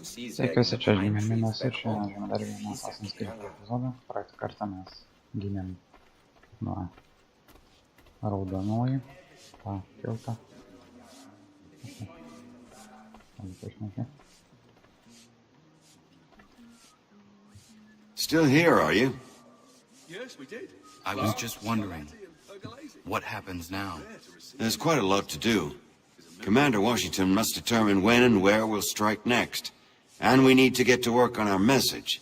Sveiki, visi, čia GeimerMenas ir šiandien žaidžiame dar vieną ankstesnių epizodą. Praeitą kartą mes gynėm nuo raudonoji tą tiltą. Still here, are you? Yes, we did. I was just wondering, what happens now? There's quite a lot to do. Commander Washington must determine when and where we'll strike next. And we need to get to work on our message.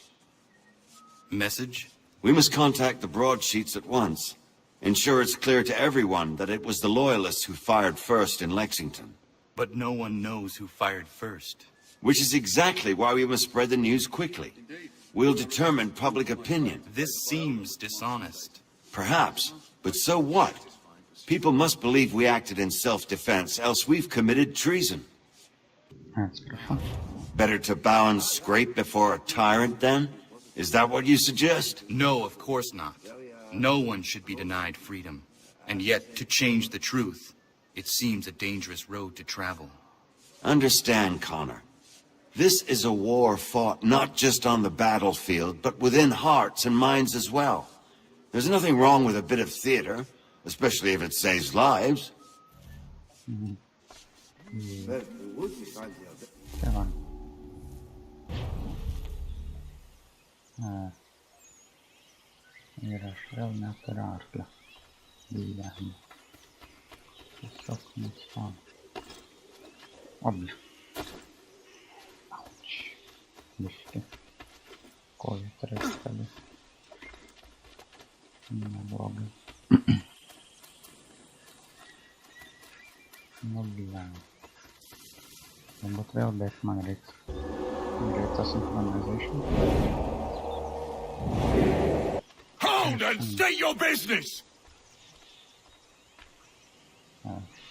Message? We must contact the broadsheets at once. Ensure it's clear to everyone that it was the Loyalists who fired first in Lexington. But no one knows who fired first. Which is exactly why we must spread the news quickly. We'll determine public opinion. This seems dishonest. Perhaps, but so what? People must believe we acted in self-defense, else we've committed treason. Better to bow and scrape before a tyrant, then? Is that what you suggest? No, of course not. No one should be denied freedom. And yet, to change the truth, it seems a dangerous road to travel. Understand, Connor. This is a war fought not just on the battlefield, but within hearts and minds as well. There's nothing wrong with a bit of theater, especially if it saves lives. Ir aš vėl neturiu arklio. Gyvenime. Tiesiog nustojau. Obli. Auč. Biški. Kojų trečdalį. Neblogai. Nugyvenau. Galbūt vėl bėgt man reikia. Greita synchronization. Hold and state your business!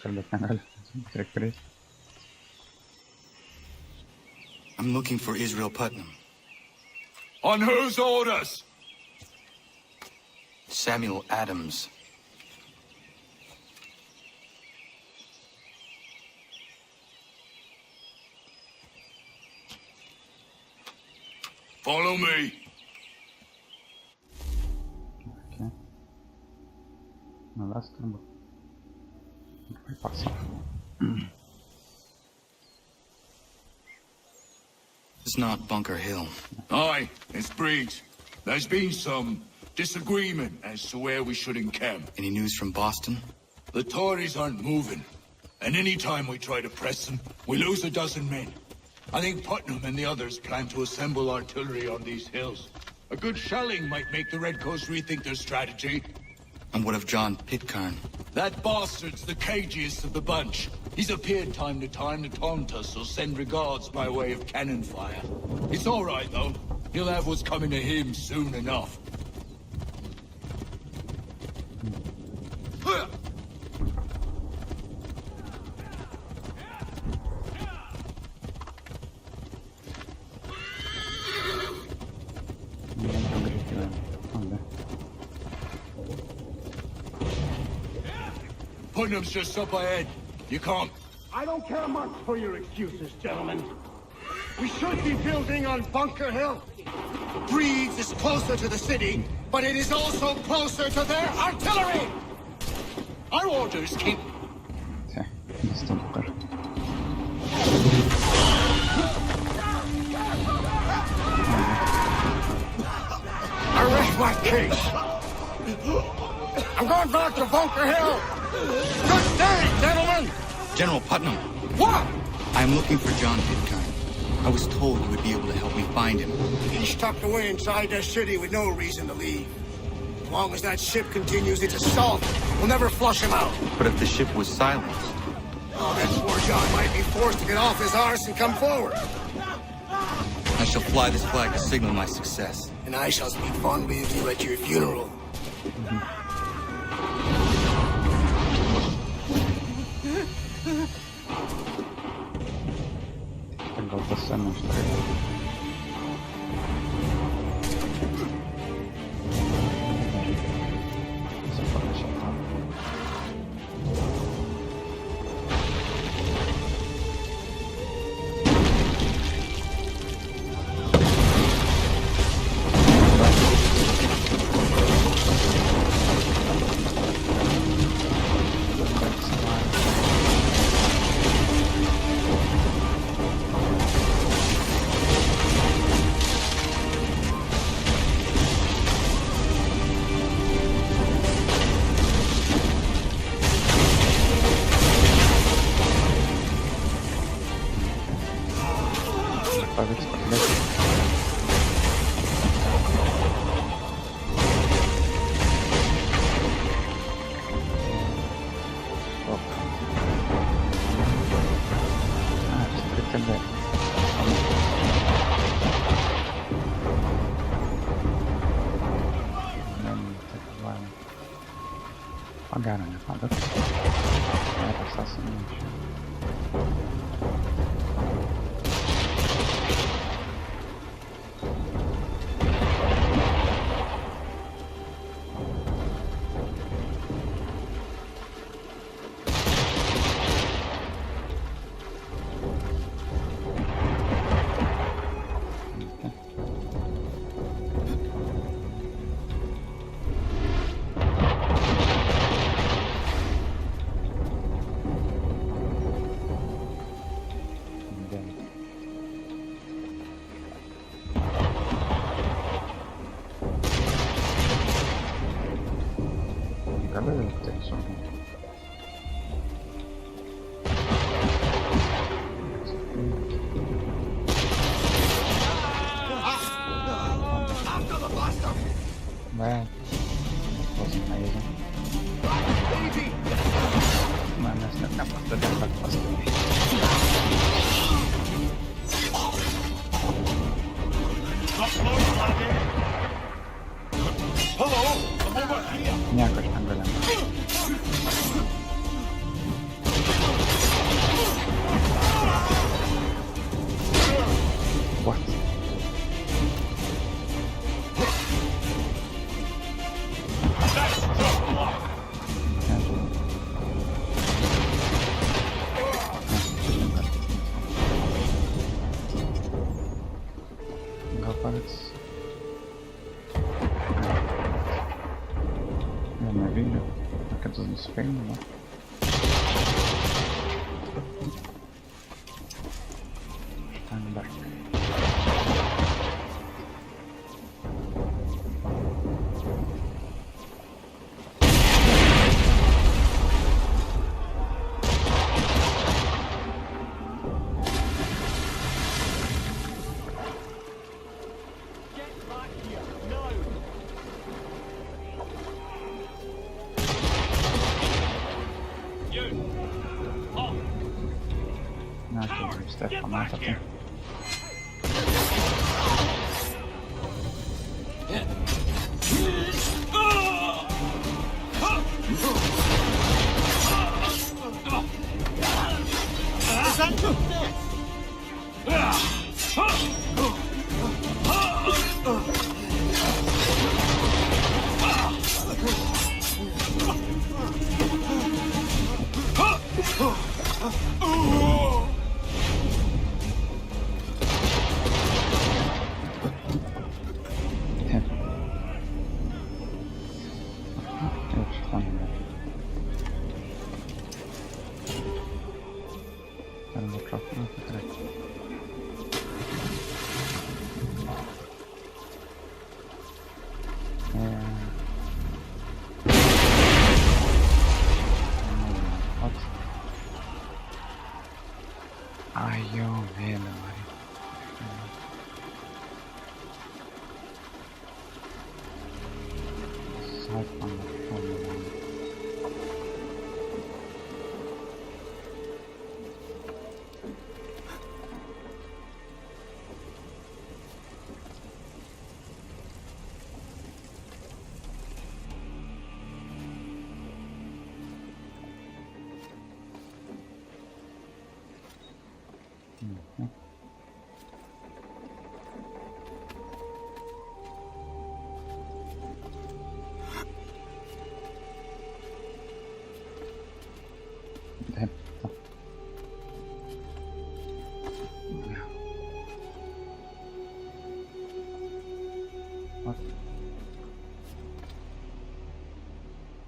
Kalbėt negali. Reikia prieiti. I'm looking for Israel Putnam. On whose orders? Samuel Adams. Follow me. Okay. No that's turbūt. Vai pasaka. It's not Bunker Hill. Aye, it's Briggs. There's been some disagreement as to where we should encamp. Any news from Boston? The Tories aren't moving, and any time we try to press them, we lose a dozen men. I think Putnam and the others plan to assemble artillery on these hills. A good shelling might make the Redcoats rethink their strategy. And what of John Pitcairn? That bastard's the cagiest of the bunch. He's appeared time to taunt us or send regards by way of cannon fire. It's all right, though. He'll have what's coming to him soon enough. Putnam's just up ahead. You can't... I don't care much for your excuses, gentlemen. We should be building on Bunker Hill. Breeds is closer to the city, but it is also closer to their artillery! Our orders keep... Okay, następny. I rest my case. I'm going back to Bunker Hill. Good day, gentlemen! General Putnam! What? I'm looking for John Pitcairn. I was told you would be able to help me find him. He's tucked away inside the city with no reason to leave. As long as that ship continues its assault, we'll never flush him out. But if the ship was silenced... Oh, then poor John might be forced to get off his arse and come forward. I shall fly this flag to signal my success. And I shall speak fondly of you at your funeral. Gal pasiėmė iš tai. Suparašė tą. pavyks pasidėti. Pagano nepadać. Ja tak sasy nie muszę. That wasn't amazing. Man, that's not much to do, but jakoś tam byle. What? Spring, no? Stand back. Stefan nematete.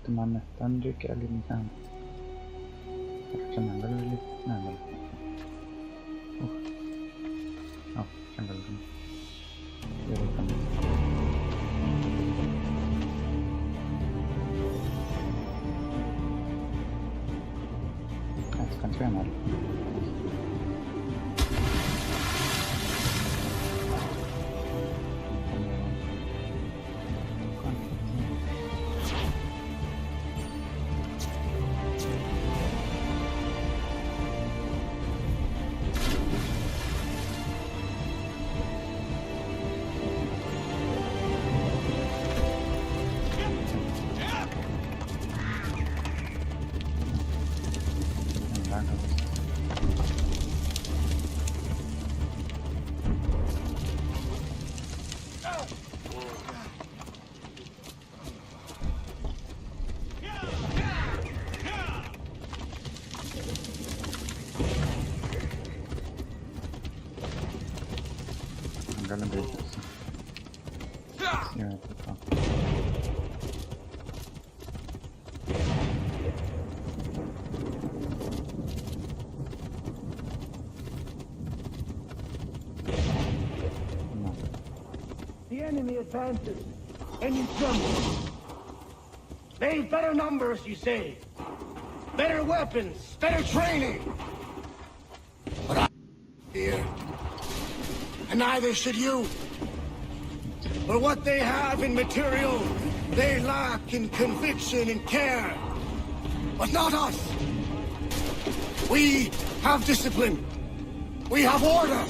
Teman tandri ke alisan. Jangan balik, nah balik. Oh, jangan balik. Jadi kan. Kan sih gali baigtis. Jo, taip. The enemy advances, and you tremble. They've better numbers, you say. Better weapons, better training. But I fear. And neither should you. For what they have in material, they lack in conviction and care. But not us. We have discipline. We have order.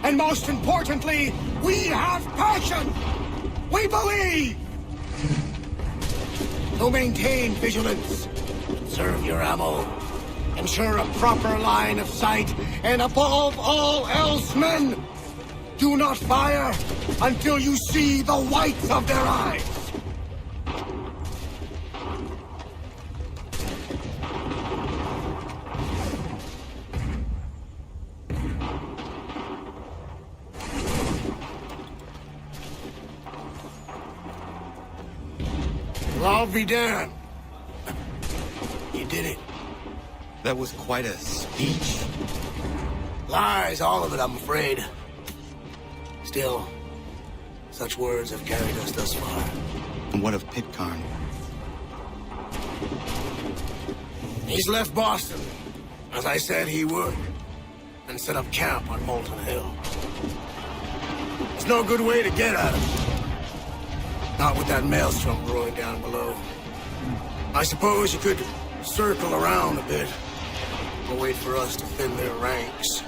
And most importantly, we have passion. We believe. So maintain vigilance. Conserve your ammo. Ensure a proper line of sight. And above all else, men, do not fire until you see the whites of their eyes. I'll be damned. You did it. That was quite a speech. Lies, all of it, I'm afraid. Still, such words have carried us thus far. And what of Pitcairn? He's left Boston, as I said he would, and set up camp on Molten Hill. There's no good way to get at him. Not with that maelstrom rolling down below. I suppose you could circle around a bit, or wait for us to thin their ranks.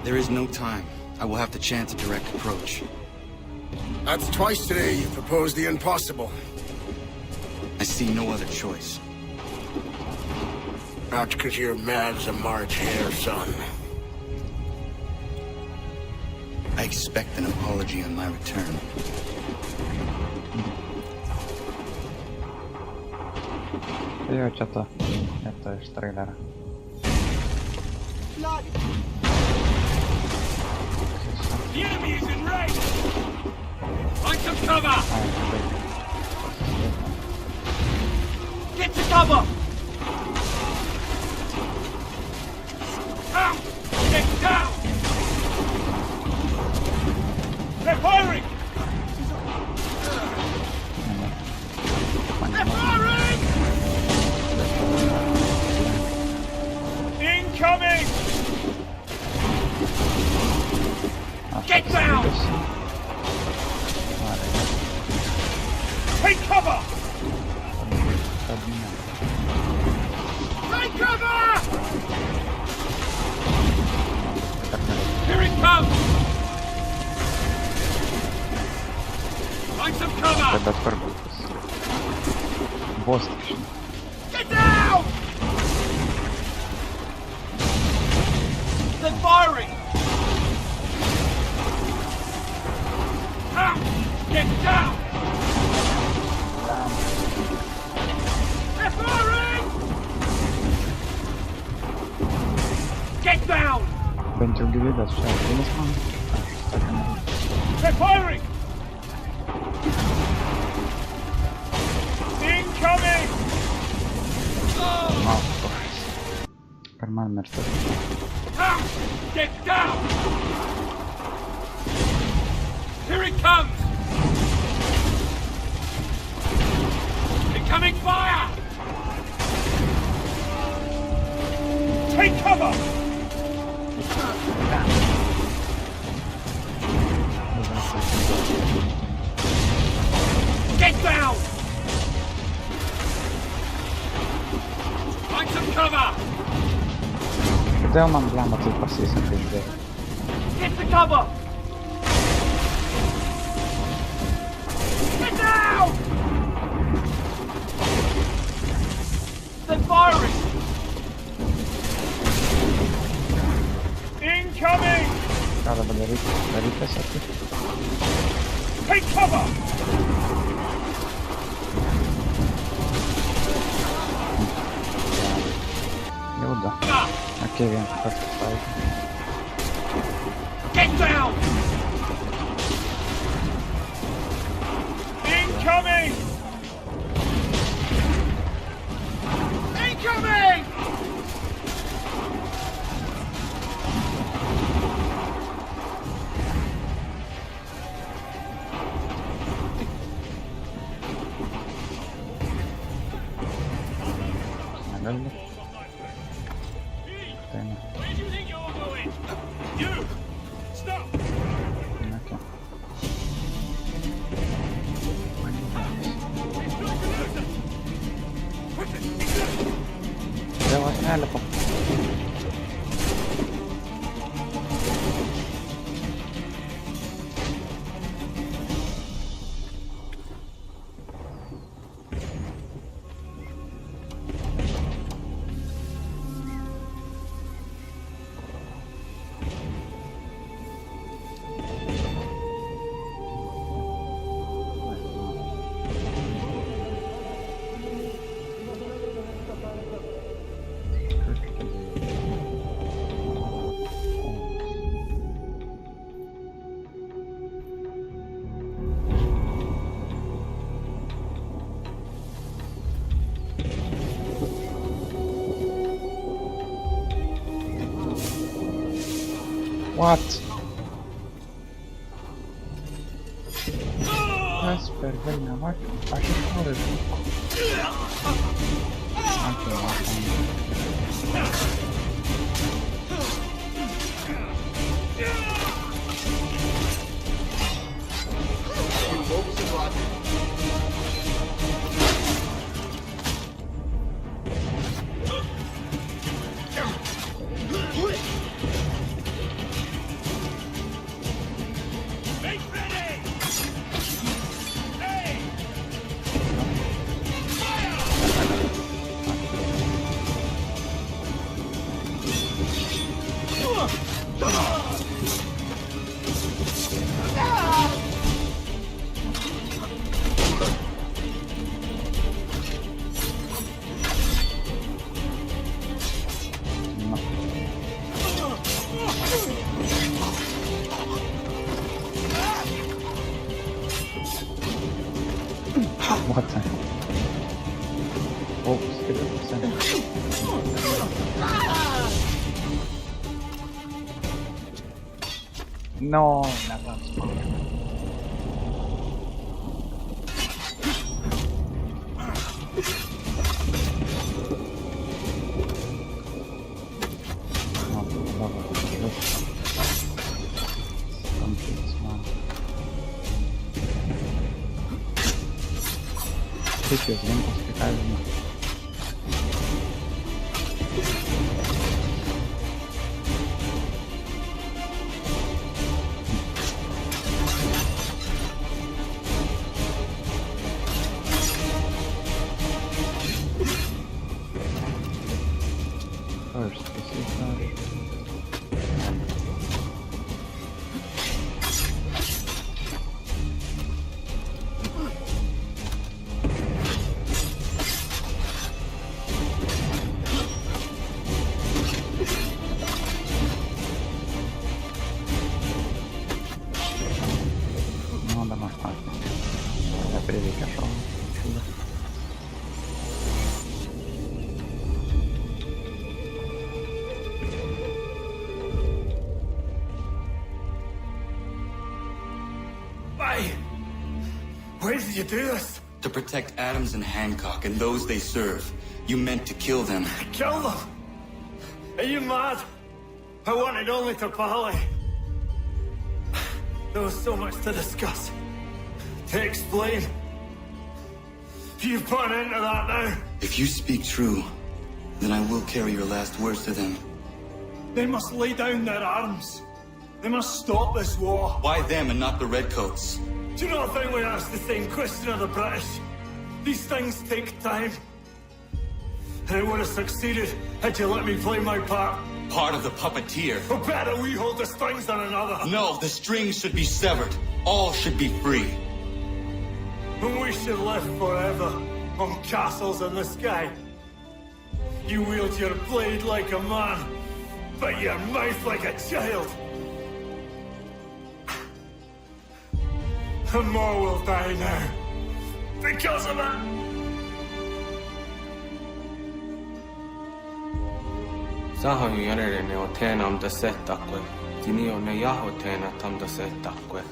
There is no time. I will have to chance a direct approach. That's twice today you proposed the impossible. I see no other choice. Not because you're mad as a March hare, son. I expect an apology on my return. Jo, čia to iš trailerio. The enemy is in range! Find some cover! Get to cover! Out! Get down! They're firing! They're firing! Incoming! Get down! Take cover! Take cover! Here it comes! Find some cover! Це тепер бутись. Бострічно. Get down! They're firing! Out! Get down! They're firing! Get down! Бентів гвіда, що вилізман. They're firing! Incoming! Мав похись. Карман мертвий. Out! Get down! Here it comes! Incoming fire! Take cover! Get down! Find some cover! Де нам бляма цей посісник йде? Get the cover! Get down! They're firing! Incoming! Треба буде ритися тут. Take cover! Jau da. Okei, vienas kartas pavyzdžiui. Get down! Incoming! Incoming! Negali. Tai ne. Where do you think you're going? You! Stop! Nekė. Dėl nelipa. What? Kas per velnę vakį? Aš ir noriu žinau. What the hell? Oh, skip it. No, not that spot. Puikios rinkos prikavimo. First, this is Why did you do this? To protect Adams and Hancock and those they serve, you meant to kill them. Kill them? Are you mad? I wanted only to parley. There was so much to discuss, to explain. You've put an end to that now. If you speak true, then I will carry your last words to them. They must lay down their arms. They must stop this war. Why them and not the Redcoats? Do you not think we asked the same question of the British? These things take time. And I would have succeeded had you let me play my part. Part of the puppeteer. Or better, we hold the strings on another. No, the strings should be severed. All should be free. And we should live forever on castles in the sky. You wield your blade like a man, but your mouth like a child. And more will die now. Because of it! Sahoin järjeni o teenam da setakwe. Tini on ne jaho teena tam da setakwe.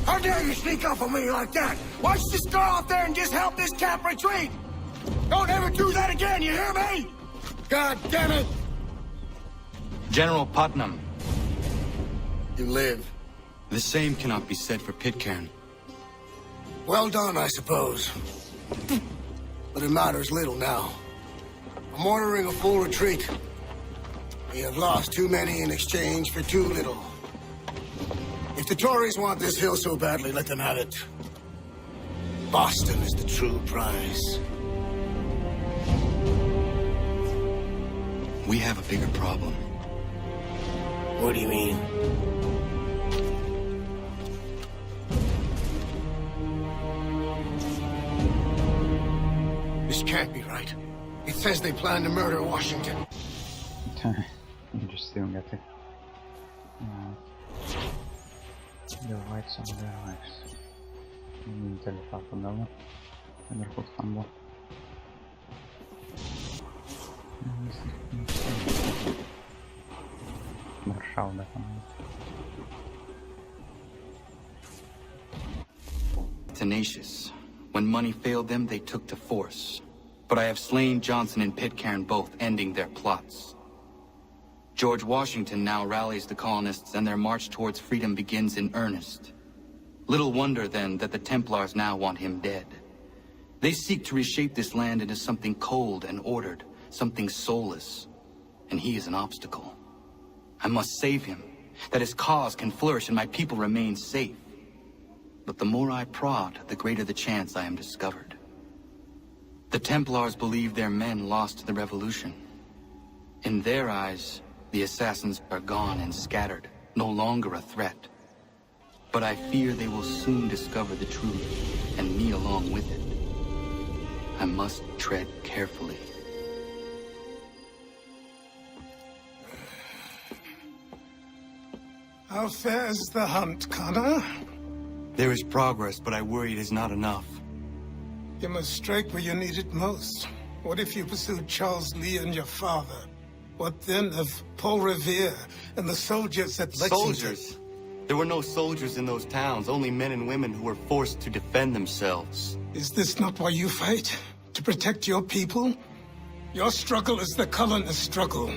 How dare you sneak up on me like that? Why don't you just go out there and just help this camp retreat? Don't ever do that again, you hear me? God damn it! General Putnam. You live. The same cannot be said for Pitcairn. Well done, I suppose. But it matters little now. I'm ordering a full retreat. We have lost too many in exchange for too little. If the Tories want this hill so badly, let them have it. Boston is the true prize. We have a bigger problem. What do you mean? This can't be right. It says they plan to murder Washington. Just don't get it. The rights on their lives. Inte lite på den. Den är fortfarande. Marschall där kan man. Tenacious. When money failed them, they took to force. But I have slain Johnson and Pitcairn both, ending their plots. George Washington now rallies the colonists and their march towards freedom begins in earnest. Little wonder, then, that the Templars now want him dead. They seek to reshape this land into something cold and ordered, something soulless. And he is an obstacle. I must save him, that his cause can flourish and my people remain safe. But the more I prod, the greater the chance I am discovered. The Templars believe their men lost the revolution. In their eyes, the assassins are gone and scattered, no longer a threat. But I fear they will soon discover the truth, and me along with it. I must tread carefully. How fares the hunt, Connor? There is progress, but I worry it is not enough. You must strike where you need it most. What if you pursued Charles Lee and your father? What then of Paul Revere and the soldiers at Lexington? Soldiers? There were no soldiers in those towns, only men and women who were forced to defend themselves. Is this not why you fight? To protect your people? Your struggle is the colonist struggle.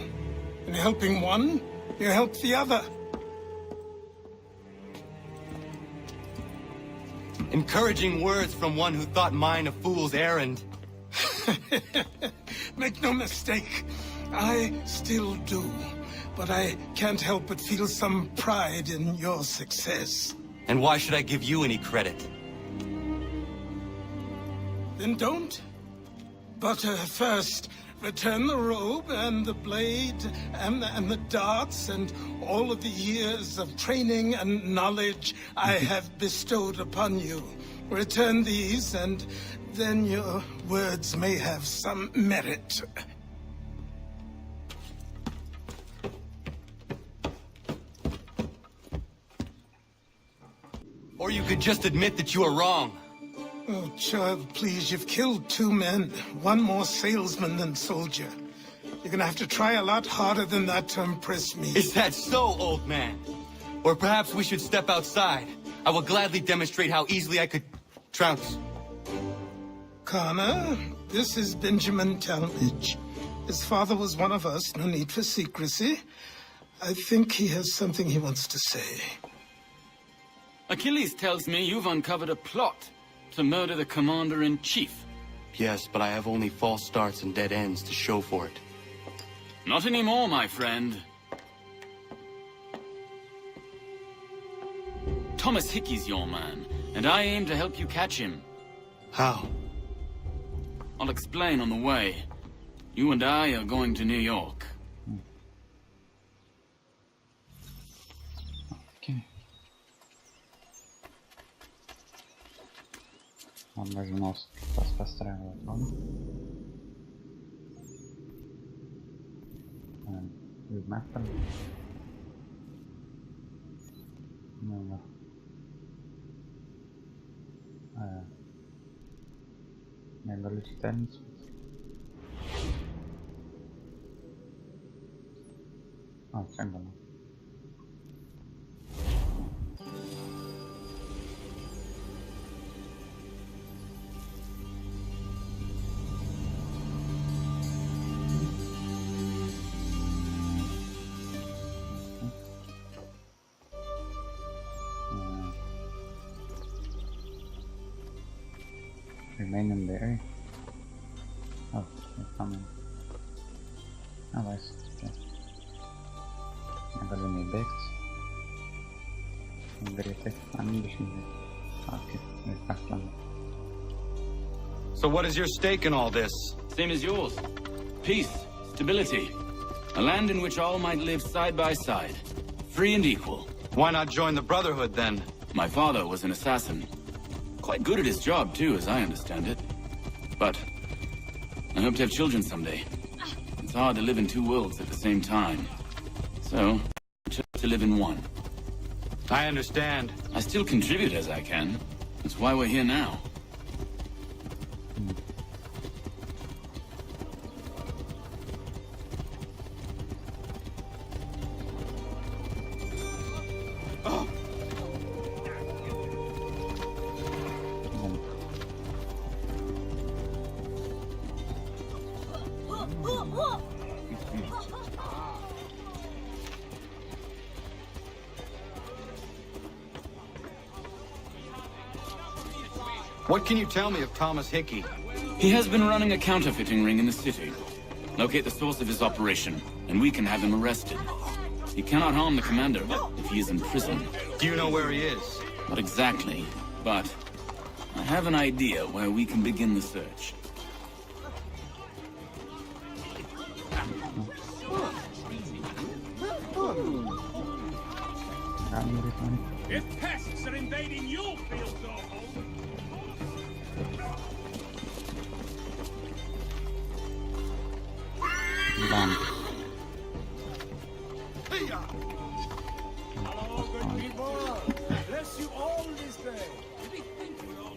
In helping one, you help the other. Encouraging words from one who thought mine a fool's errand. Make no mistake, I still do. But I can't help but feel some pride in your success. And why should I give you any credit? Then don't. But first, return the robe and the blade and the darts and all of the years of training and knowledge I have bestowed upon you. Return these, and then your words may have some merit. Or you could just admit that you are wrong. Oh, child, please, you've killed 2 men. One more salesman than soldier. You're gonna have to try a lot harder than that to impress me. Is that so, old man? Or perhaps we should step outside. I will gladly demonstrate how easily I could trounce. Connor, this is Benjamin Talmadge. His father was one of us, no need for secrecy. I think he has something he wants to say. Achilles tells me you've uncovered a plot to murder the commander-in-chief. Yes, but I have only false starts and dead ends to show for it. Not anymore, my friend. Thomas Hickey's your man, and I aim to help you catch him. How? I'll explain on the way. You and I are going to New York. Okay. Labai žinos tas pastrėlė, atrodo. Užmestam. No. Negaliu čiternis. Čia galiu. Remain in the area. Oh, they're coming. Oh, nice. Okay. Negaliu neįbėgti. Greitai. Ambišingai. Okay, ir paklam. So what is your stake in all this? Same as yours. Peace, stability. A land in which all might live side by side. Free and equal. Why not join the Brotherhood then? My father was an assassin. Quite good at his job too, as I understand it. But I hope to have children someday. It's hard to live in two worlds at the same time. So, I chose to live in one. I understand. I still contribute as I can. That's why we're here now. What can you tell me of Thomas Hickey? He has been running a counterfeiting ring in the city. Locate the source of his operation, and we can have him arrested. He cannot harm the commander if he is in prison. Do you know where he is? Not exactly, but I have an idea where we can begin the search. If pests are invading your fields or home, Done. hello, good people. Bless you all this day. We think we're all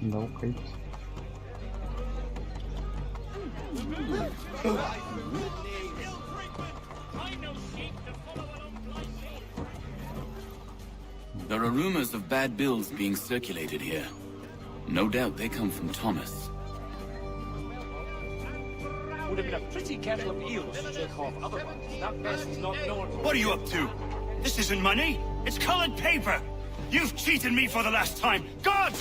No crate. There are rumors of bad bills being circulated here. No doubt they come from Thomas. would have been a pretty kettle of eels to take off otherwise. That best's not known. What are you up to? This isn't money. It's colored paper. You've cheated me for the last time. God!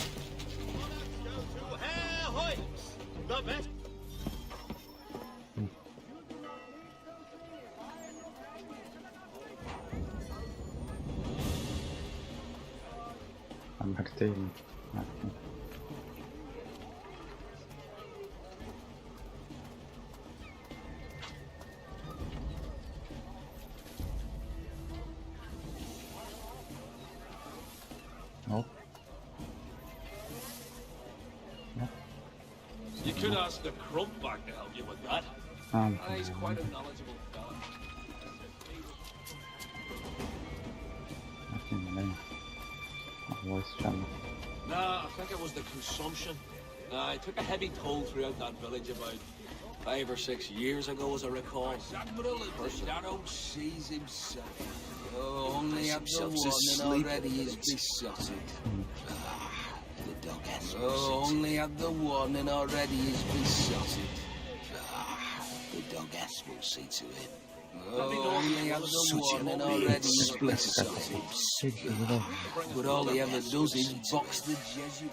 I'm acting. Nope. Nope. You could ask the crump back to help you with that. He's quite a knowledgeable fellow. Nah, I think it was the consumption. I took a heavy toll throughout that village about 5 or 6 years ago, as I recall. Shadow sees himself. Oh, only at the one and already is besotted. The dog has Oh, only at the one and already is besotted. The dog has will see to it. Oh, only at the one and already is besotted. But all he ever does is box the Jesuit.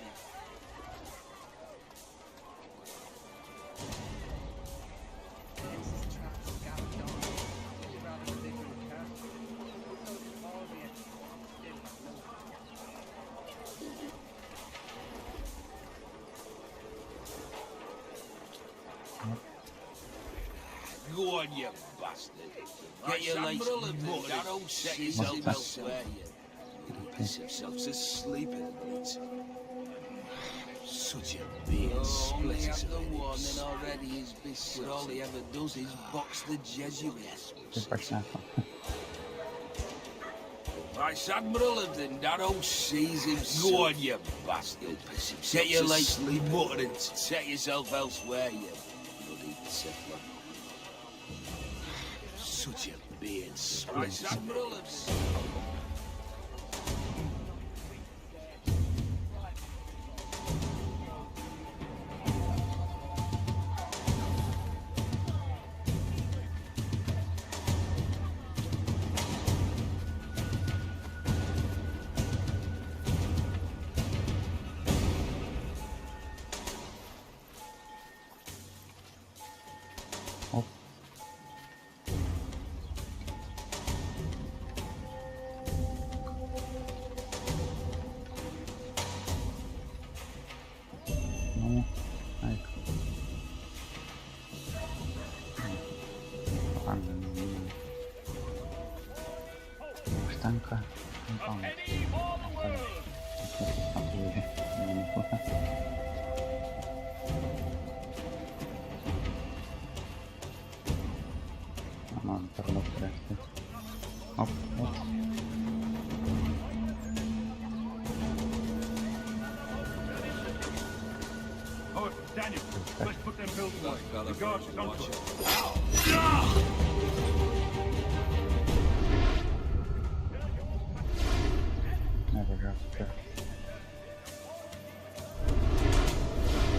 Go on, you bastard. Get your legs mudded. Don't set yourself elsewhere, you piece yourselves asleep in the minute. Such a beard split. After warning already is beside. But all he ever does is box the Jesuits. Vice Admiral of the Narrow Seas himself. Go on, you bastard. Get your legs mudded and set yourself elsewhere, you bloody tickler. Such a beard split. Vice Admiral of... Tanka. Aman terlalu kreatif. Hop, hop. Oh, Daniel, let's put them buildings away. The guards is on to Never got there.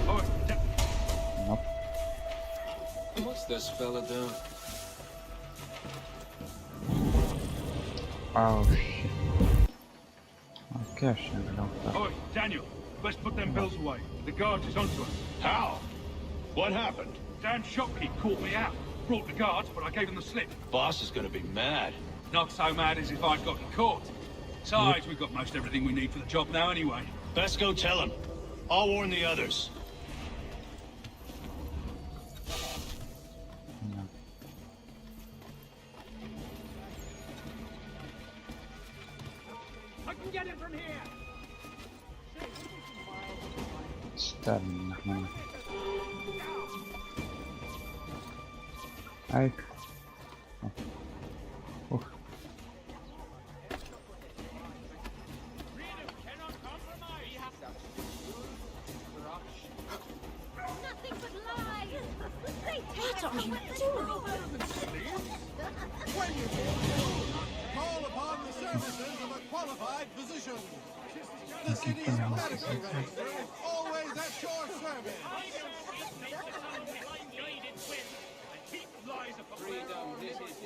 Oh, Nope. What's this fella doing? Oh shit. Okay, I should have that. oh, Daniel, let's put them bills away. The guards is onto us. How? What happened? Dan's shopkeep caught me out. Brought the guards, but I gave them the slip. Boss is gonna be mad. Not so mad as if I'd gotten caught. Besides, we've got most everything we need for the job now anyway. Best go tell him. I'll warn the others. No. I can get it from here! Sterling nach meinem. Ike. Oh. Nothing but lies! What are you doing? When you call upon the services of a qualified physician. The city's medical register is always at your service.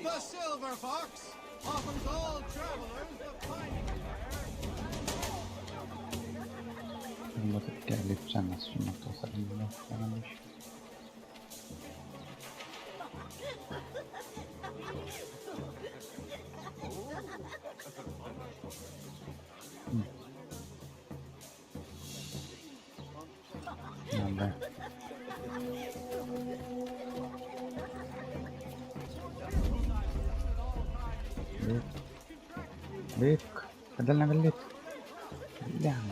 The Silver Fox offers all travelers the finest Chyba takie liczone są to zrobione. Dobra. Bip, padahal galit. Bilang.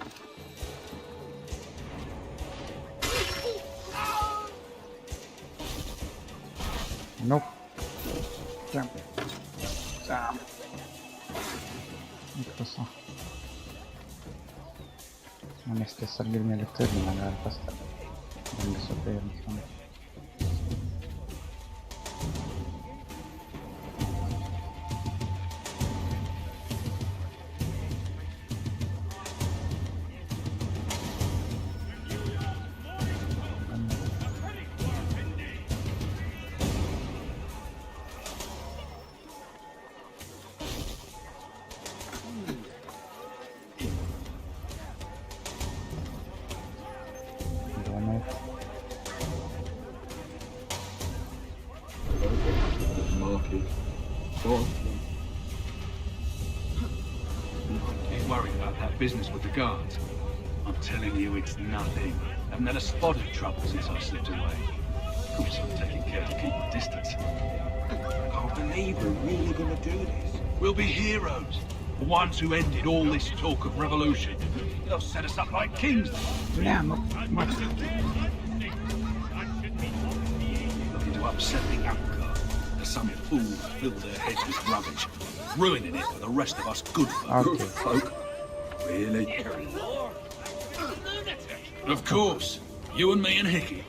Nope. Jump. Jump. Ecco so. Non è stessa linea letterale, magari basta. Non so per insomma. Ain't worried about that business with the guards. I'm telling you, it's nothing. Haven't had a spot of trouble since I slipped away. Of course, I'm taking care to keep my distance. can't believe we're really gonna do this. We'll be heroes. The ones who ended all this talk of revolution. They'll set us up like kings. Бля, ну... Looking to upset the apple. There's some fool filled their heads with rubbish, ruining it for the rest of us good folk. Okay. Good folk? Really? Of course. You and me and Hickey.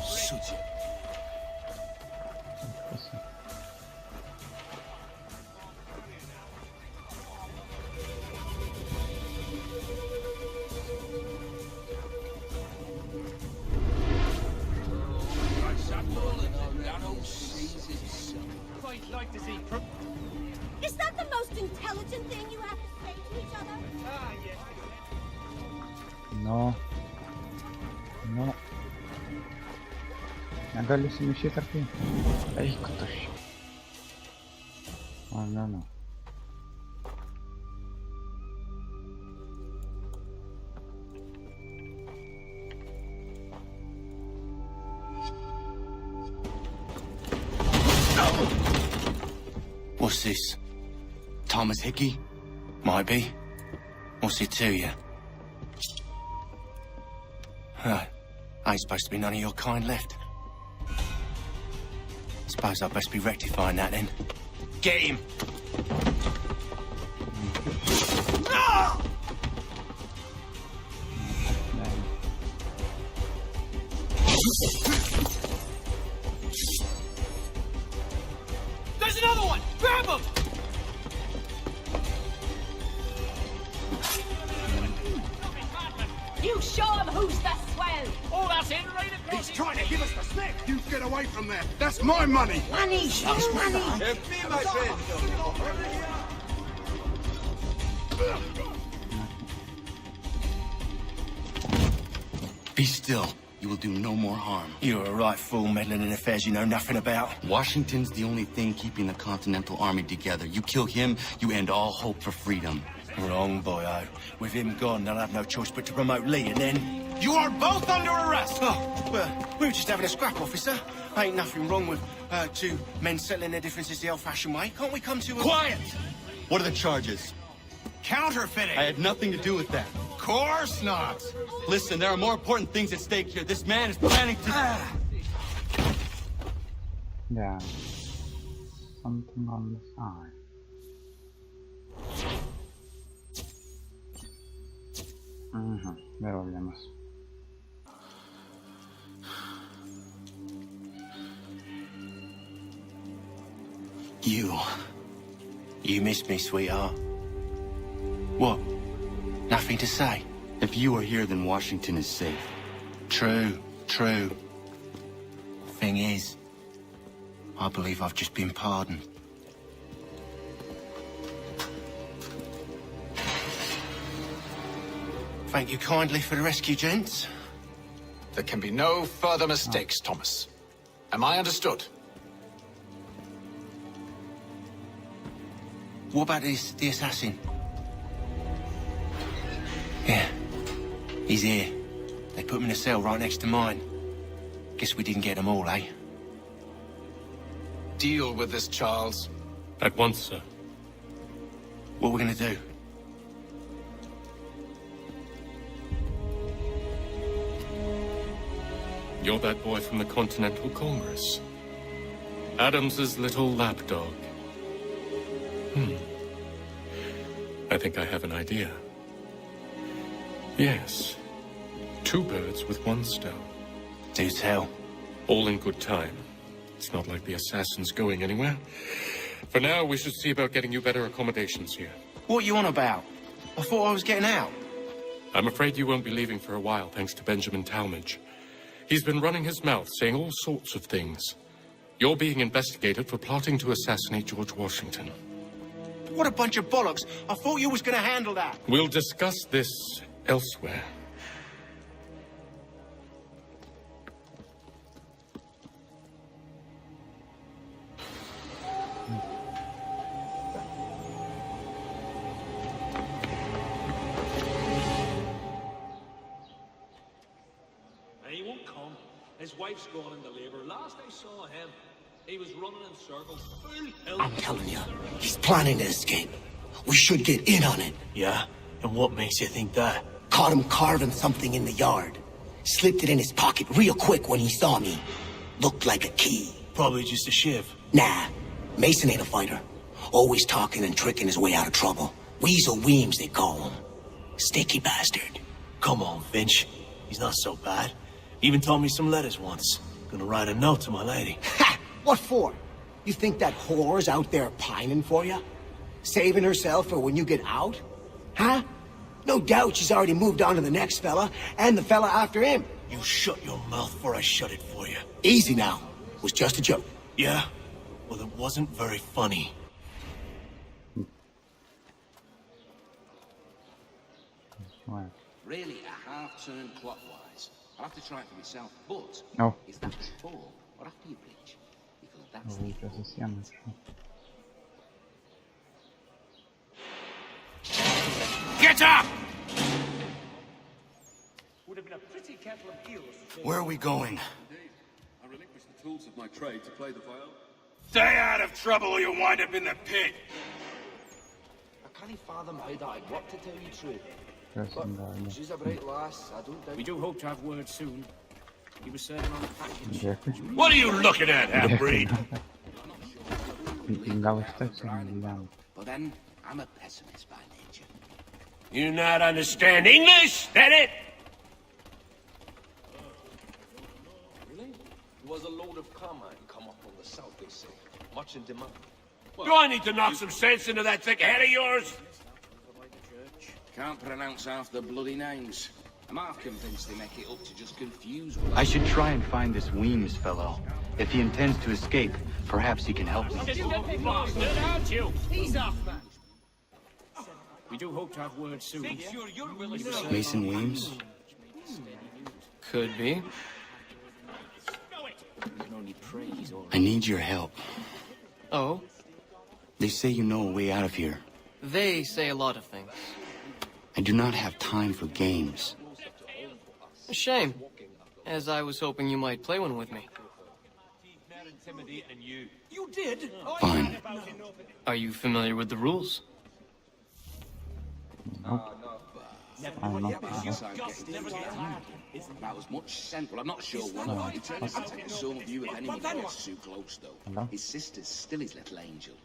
Suits you. Is that the most intelligent thing you have to say to each other? No. No. Negaliu sumaišyti tarp jų. Eik tu. O, ne. What's this? Thomas Hickey? Might be. What's it to you? Ain't supposed to be none of your kind left. Suppose I'd best be rectifying that then. Get him! No! There's another one! Grab him! You show him who's the swell! Oh, that's in right across. He's trying to give us the slip! You get away from there! That's my money! Money, show money! Me, my friend. Be still. You will do no more harm. You're a right fool meddling in affairs you know nothing about. Washington's the only thing keeping the Continental Army together. You kill him, you end all hope for freedom. Wrong, boyo. With him gone, they'll have no choice but to promote Lee, and then... You are both under arrest! Oh, well, we were just having a scrap, officer. Ain't nothing wrong with two men settling their differences the old-fashioned way. Can't we come to a... Quiet! What are the charges? Counterfeiting! I had nothing to do with that. Course not! Listen, there are more important things at stake here. This man is planning to... Yeah. Something on the side. Vėl vienas. You missed me, sweetheart. What? Nothing to say? If you are here, then Washington is safe. True. Thing is, I believe I've just been pardoned. Thank you kindly for the rescue, gents. There can be no further mistakes, Thomas. Am I understood? What about the assassin? Yeah, he's here. They put him in a cell right next to mine. Guess we didn't get them all, eh? Deal with this, Charles. At once, sir. What are we gonna do? You're that boy from the Continental Congress. Adams's little lapdog. I think I have an idea. Yes. 2 birds with 1 stone. Do tell. All in good time. It's not like the assassin's going anywhere. For now, we should see about getting you better accommodations here. What are you on about? I thought I was getting out. I'm afraid you won't be leaving for a while, thanks to Benjamin Talmadge. He's been running his mouth, saying all sorts of things. You're being investigated for plotting to assassinate George Washington. What a bunch of bollocks. I thought you was gonna handle that. We'll discuss this elsewhere. wife's gone into labor. Last I saw him, he was running in circles. I'm telling you, he's planning to escape. We should get in on it. Yeah? And what makes you think that? Caught him carving something in the yard. Slipped it in his pocket real quick when he saw me. Looked like a key. Probably just a shiv. Nah, Mason ain't a fighter. Always talking and tricking his way out of trouble. Weasel Weems, they call him. Sticky bastard. Come on, Finch. He's not so bad. Even told me some letters once. Gonna write a note to my lady. Ha! What for? You think that whore's out there pining for you? Saving herself for when you get out? Huh? No doubt she's already moved on to the next fella, and the fella after him. You shut your mouth before I shut it for you. Easy now. It was just a joke. Yeah? Well, it wasn't very funny. Really, a half-turn clockwise. I'll have to try it for myself, but Oh. is that before or after you bridge? Because that's Vou fazer esse ano. Get up! Would have been a pretty kettle of eels. Where are we going? I relinquished the tools of my trade to play the viol. Stay out of trouble or you'll wind up in the pit. I can't fathom how that I'd work, to tell you the truth. But She's a bright lass, I don't doubt. We do hope to have word soon. He was serving on the package. Jeffrey. What are you looking at, half-breed? But then, I'm a pessimist by nature. You not understand English? That it? Really? There was a load of carmine come up on the south, they say. Much in demand. Do I need to knock some sense into that thick head of yours? Can't pronounce half the bloody names. I'm half convinced they make it up to just confuse. I should try and find this Weems fellow. If he intends to escape, perhaps he can help me. He's off, man. We do hope to have word soon. Mason Weems? Could be. I need your help. Oh? They say you know a way out of here. They say a lot of things. I do not have time for games. A shame, as I was hoping you might play one with me. You did? Fine. Are you familiar with the rules? About as much sense. Well, I'm not sure one of you turns to take a some view of anyone who gets too close, though. His sister's still his little angel.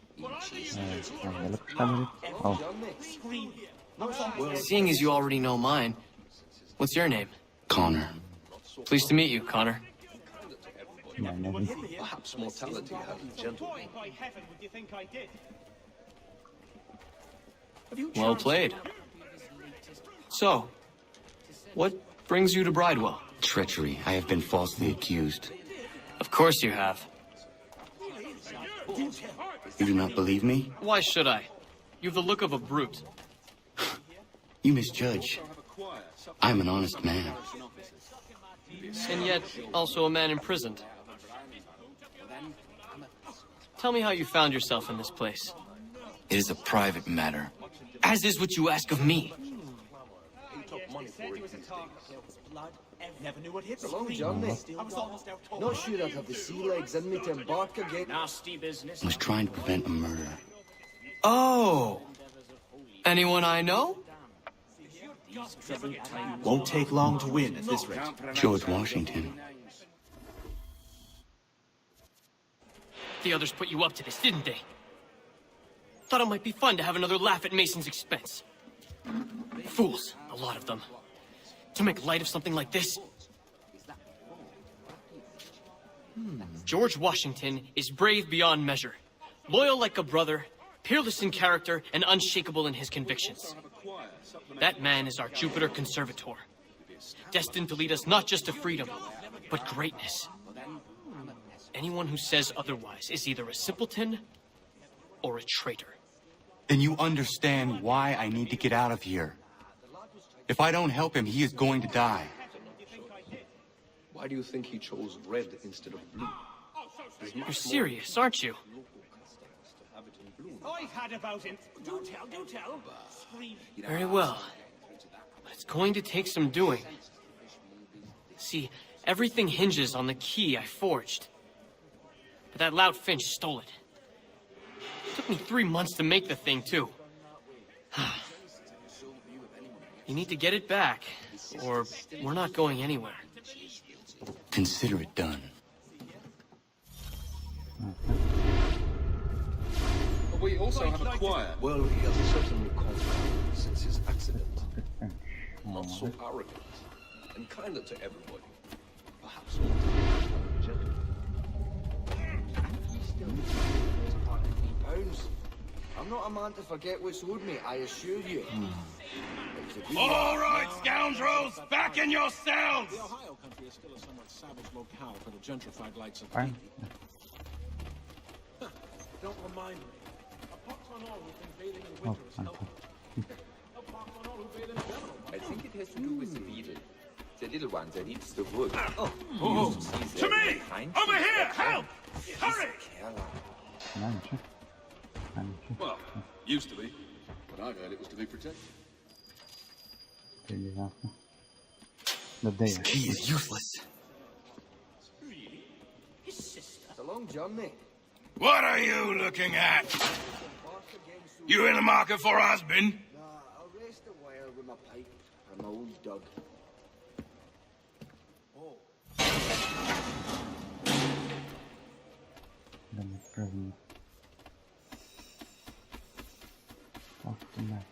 Seeing as you already know mine, what's your name? Connor. Pleased to meet you, Connor. Perhaps mortality had gentlemen. Well played. So, what brings you to Bridewell? Treachery. I have been falsely accused. Of course you have. You do not believe me? Why should I? You've the look of a brute. You misjudge. I'm an honest man. And yet, also a man imprisoned. Tell me how you found yourself in this place. It is a private matter. As is what you ask of me. Never knew what hit the long journey. I was almost out cold. Not sure I'd have the sea legs in me to embark again. Nasty business. I was trying to prevent a murder. Oh! Anyone I know? Won't take long to win at this rate. George Washington. The others put you up to this, didn't they? Thought it might be fun to have another laugh at Mason's expense. Fools, a lot of them. To make light of something like this. George Washington is brave beyond measure, loyal like a brother, peerless in character, and unshakable in his convictions. That man is our Jupiter Conservator, destined to lead us not just to freedom, but greatness. Anyone who says otherwise is either a simpleton or a traitor. Then you understand why I need to get out of here. If I don't help him, he is going to die. Why do you think he chose red instead of blue? You're serious, aren't you? I've had about him. Do tell. Very well. But it's going to take some doing. See, Everything hinges on the key I forged. But that loud Finch stole it. It took me 3 months to make the thing, too. You need to get it back, or we're not going anywhere. Consider it done. We also have a choir. Well, he has certainly calmed down since his accident. Not so arrogant, and kinder to everybody. Perhaps more gentle. He still £150. I'm not a man to forget what's owed me, I assure you. All right, scoundrels, back in your cells! The Ohio country is still a somewhat savage locale for the gentrified likes of Fine. Don't remind me. A pox on all who've been bathing in winter is helpful. A pox on all who bathe in general. I think it has to do with the beetle. The little one that eats the wood. To me! Over here! Help! Hurry! Well, used to be, but I heard it was to be protected. The day. This key is useless. It's a long journey. What are you looking at? You in the market for a husband? Nah, I'll rest a while with my pipe and my old dog. Then the prison. Off the map.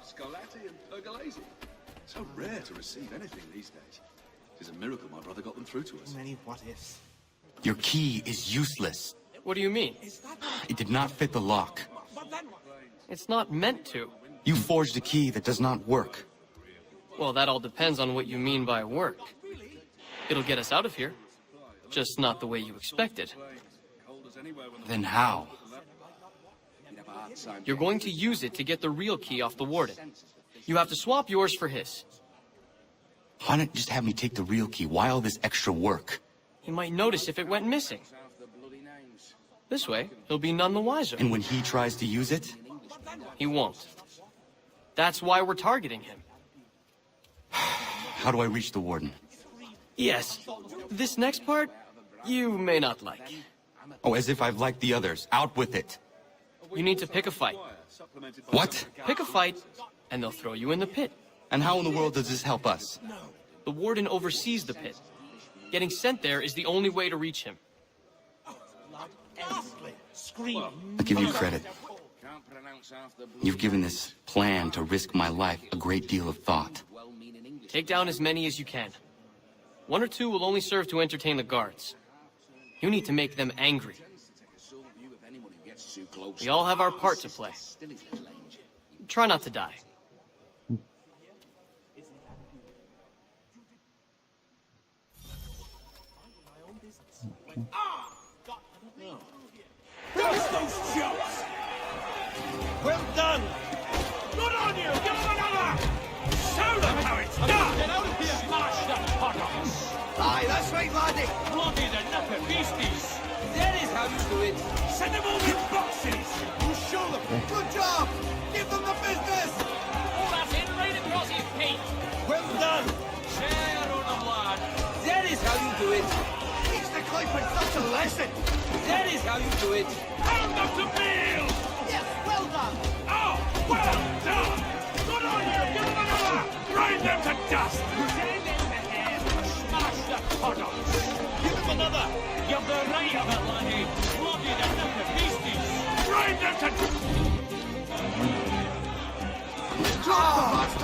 Scarlatti and Pergolesi. So rare to receive anything these days. It's a miracle my brother got them through to us. Many what ifs. Your key is useless. What do you mean? It did not fit the lock. It's not meant to. You forged a key that does not work. Well, that all depends on what you mean by work. It'll get us out of here. Just not the way you expected. Then how? You're going to use it to get the real key off the warden. You have to swap yours for his. Why not just have me take the real key? Why all this extra work? He might notice if it went missing. This way, he'll be none the wiser. And when he tries to use it? He won't. That's why we're targeting him. How do I reach the warden? Yes. This next part, you may not like. Oh, as if I've liked the others. Out with it. You need to pick a fight. What? Pick a fight, and they'll throw you in the pit. And how in the world does this help us? The warden oversees the pit. Getting sent there is the only way to reach him. I give you credit. You've given this plan to risk my life a great deal of thought. Take down as many as you can. 1 or 2 will only serve to entertain the guards. You need to make them angry. We all have our part to play. Try not to die. Those jokes! Well done! Good on you! Give him another! Show them how it's done! Get out of here! Smash the potters! Aye, that's right, laddie. Bloody the knucker beasties! That is how you do it! Send them all in boxes! You show them. Good job. Give them the business. Oh, that's it right across his feet! Well done! Share on them, lad! That is how you do it! Teach the Clayton such a lesson. That is how you do it! Hand them to Bill! Yes, well done. Oh, well done! Good on you! Give them another! Grind them to dust! Send them to hell! Smash the potters! Give them another! You've the right of it, laddie! Bloody the knucker beasties! Grind them to dust!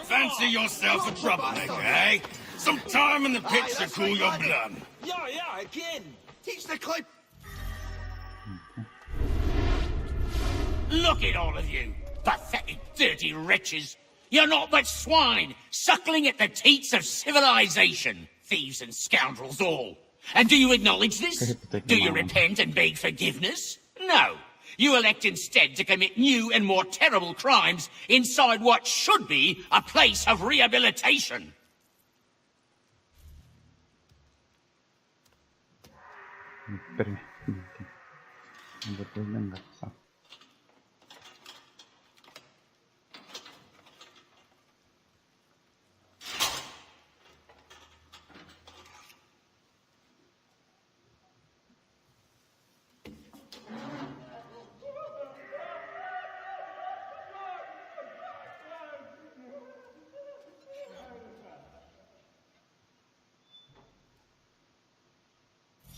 Fancy yourself a troublemaker, eh? Some time in the pits to cool your blood. Yeah, again. Teach the Clayton. Look at all of you, pathetic, dirty wretches. You're not but swine, suckling at the teats of civilization. Thieves and scoundrels all. And do you acknowledge this? Do you repent and beg forgiveness? No. You elect instead to commit new and more terrible crimes inside what should be a place of rehabilitation.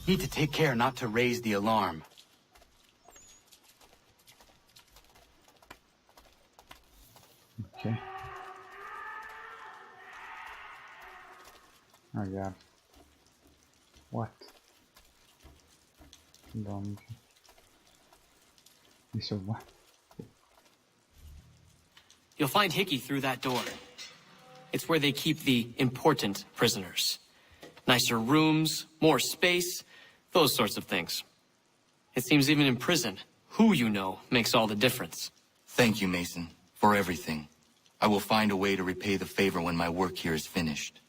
Need to take care not to raise the alarm. Okay. Oh god. What? Don't. So what? You'll find Hickey through that door. It's where they keep the important prisoners. Nicer rooms, more space, those sorts of things. It seems even in prison, who you know makes all the difference. Thank you, Mason, for everything. I will find a way to repay the favor when my work here is finished.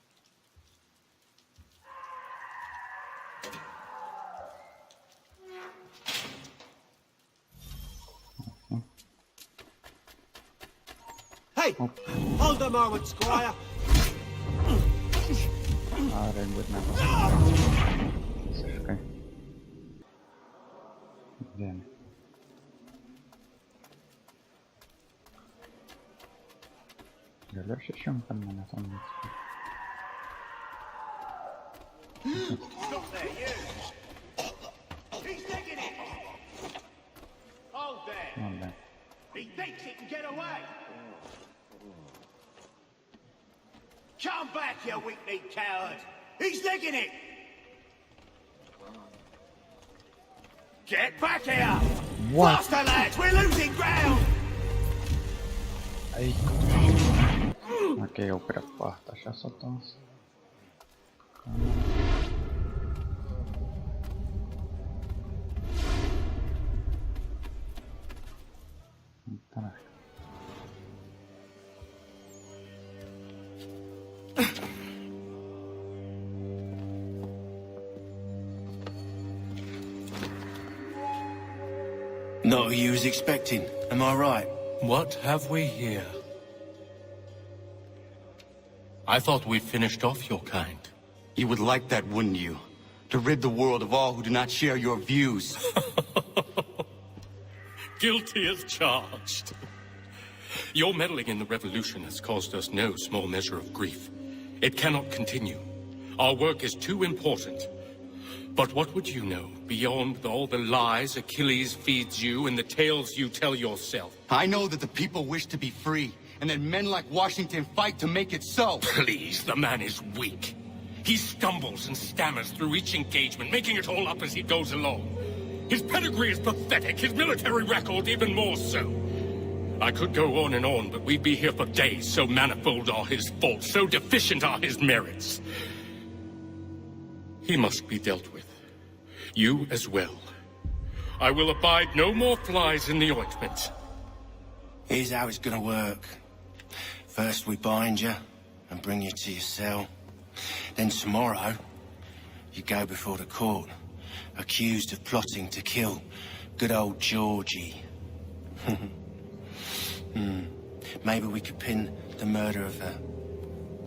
Hey! Hold a moment, Squire! Слушай. Где они? Галяш еще там на том месте. Stop there, you! He's digging it! Hold there! Hold there. He thinks he can get away! Come back, you weak-kneed coward! He's digging it! Get back here! What? Faster, lads! We're losing ground! Ай, окей, упряпахта. Сейчас вот у нас. Так. Not who you was expecting, am I right? What have we here? I thought we finished off your kind. You would like that, wouldn't you? To rid the world of all who do not share your views. Guilty as charged. Your meddling in the revolution has caused us no small measure of grief. It cannot continue. Our work is too important. But what would you know beyond all the lies Achilles feeds you and the tales you tell yourself? I know that the people wish to be free, and that men like Washington fight to make it so. Please, the man is weak. He stumbles and stammers through each engagement, making it all up as he goes along. His pedigree is pathetic, his military record even more so. I could go on and on, but we'd be here for days, so manifold are his faults, so deficient are his merits. He must be dealt with. You as well. I will abide no more flies in the ointment. Here's how it's gonna work. First we bind you and bring you to your cell. Then tomorrow, you go before the court, accused of plotting to kill good old Georgie. Maybe we could pin the murder of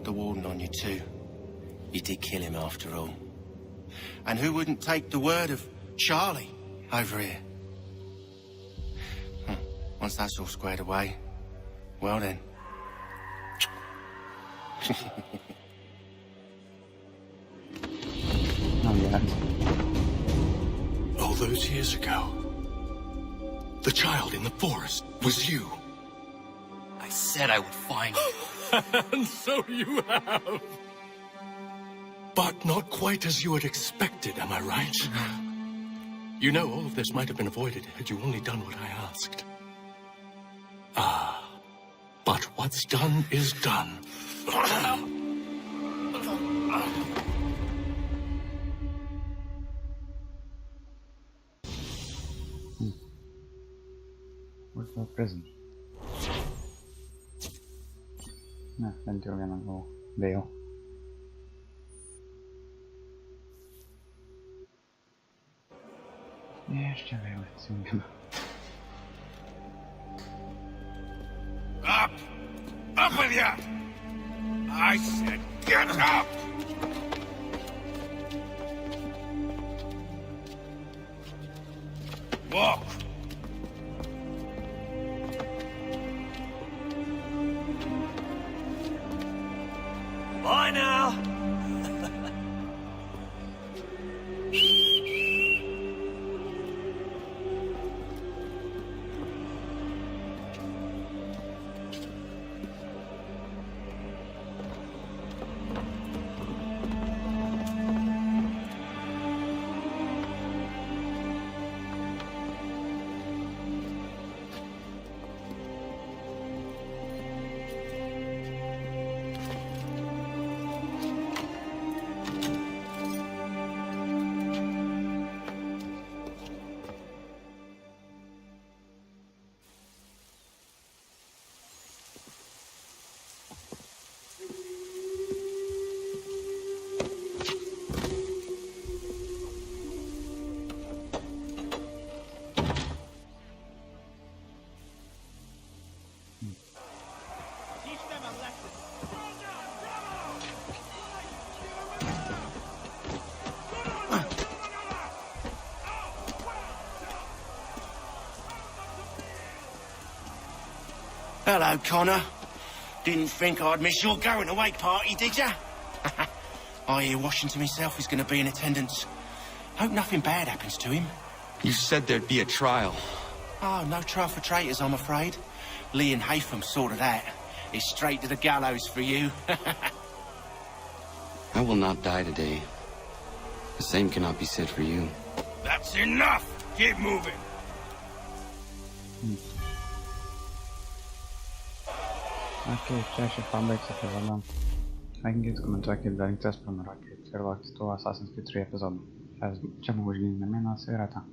the warden on you too. You did kill him after all. And who wouldn't take the word of Charlie over here? Once that's all squared away, well then. Oh yeah. All those years ago, the child in the forest was you. I said I would find you. And so you have. But not quite as you had expected, am I right? You know, all of this might have been avoided had you only done what I asked. Ah, but what's done is done. Where's the prison? No, then you're gonna go bail. Jeszcze wyłączymy. Up! Up with you! I said get up! Walk! Bye now! Hello, Connor. Didn't think I'd miss your going away party, did ya? I hear Washington himself is going to be in attendance. Hope nothing bad happens to him. You said there'd be a trial. Oh, no trial for traitors, I'm afraid. Lee and Haytham sorted that. It's straight to the gallows for you. I will not die today. The same cannot be said for you. That's enough! Keep moving! Ok, čia aš ir pabaigsiu epizodą. Laikinkit, komentuokit, dalinkites, prenumeruokit ir laukite tų Assassin's Creed 3 epizodų. Čia buvo GeimerMenas ir ata.